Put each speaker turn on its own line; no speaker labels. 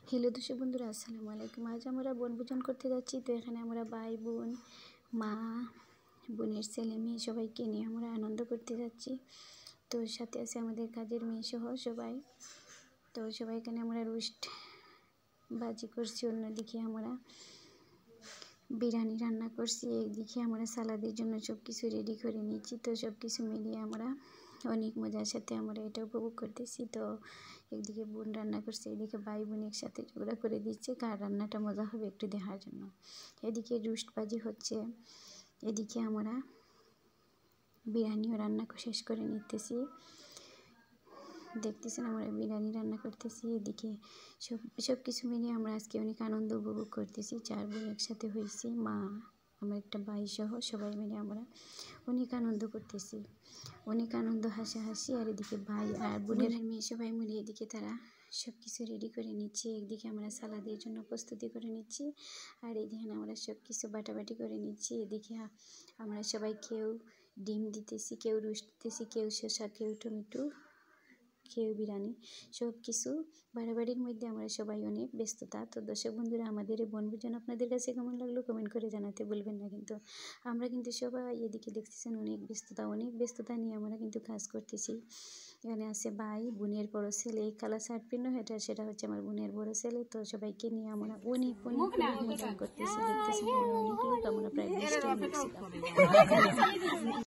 Hello দর্শক বন্ধুরা, আসসালামু আলাইকুম। আজ আমরা বনভোজন করতে যাচ্ছি। তো এখানে আমরা ভাই বোন, মা, বোনের ছেলে মেয়ে সবাইকে নিয়ে আমরা আনন্দ করতে যাচ্ছি। তো সাথে আছে আমাদের কাজের মেয়ে সহ সবাই। তো সবাই এখানে আমরা রোস্ট বাজি করছি, অন্যদিকে আমরা বিরিয়ানি রান্না করছি, একদিকে আমরা সালাদের জন্য সব কিছু রেডি করে নিচ্ছি। তো সব কিছু মিলিয়ে আমরা অনেক মজার সাথে আমরা এটা উপভোগ করতেছি। তো একদিকে বোন রান্না করছে, এদিকে ভাই বোন একসাথে ঝগড়া করে দিচ্ছে কার রান্নাটা মজা হবে একটু দেখার জন্য। এদিকে রোস্ট বাজি হচ্ছে, এদিকে আমরা বিরিয়ানিও রান্না শেষ করে নিতেছি। দেখতেছেন আমরা বিরিয়ানি রান্না করতেছি, এদিকে সব কিছু মিলিয়ে আমরা আজকে অনেক আনন্দ উপভোগ করতেছি। 4 বোন একসাথে হয়েছি, মা, আমার একটা ভাই সহ সবাই মিলে আমরা অনেক আনন্দ করতেছি, অনেক আনন্দ হাসাহাসি। আর এদিকে ভাই আর বোনের মেয়ে সবাই মিলে এদিকে তারা সব কিছু রেডি করে নিচ্ছি। একদিকে আমরা সালাদের জন্য প্রস্তুতি করে নিচ্ছি, আর এদিকে আমরা সব কিছু বাটাবাটি করে নিচ্ছি। এদিকে আমরা সবাই কেউ ডিম দিতেছি, কেউ রোস্ট দিতেছি, কেউ শসা, কেউ টমেটো, কেউ বিরিয়ানি, সব কিছু বাড়াবাড়ির মধ্যে আমরা সবাই অনেক ব্যস্ততা। তো দর্শক বন্ধুরা, আমাদের এই বনভোজন আপনাদের কাছে কেমন লাগলো কমেন্ট করে জানাতে ভুলবেন না। কিন্তু আমরা কিন্তু সবাই এদিকে দেখতেছেন অনেক ব্যস্ততা নিয়ে আমরা কিন্তু কাজ করতেছি। এখানে আছে ভাই, বোনের বড় ছেলে, এই কালার শার্ট পিন্ন সেটা হচ্ছে আমার বোনের বড় ছেলে। তো সবাইকে নিয়ে আমরা অনেক মজা করতেছি। দেখতেছেন অনেক লোক, আমরা প্রায় 20 জন।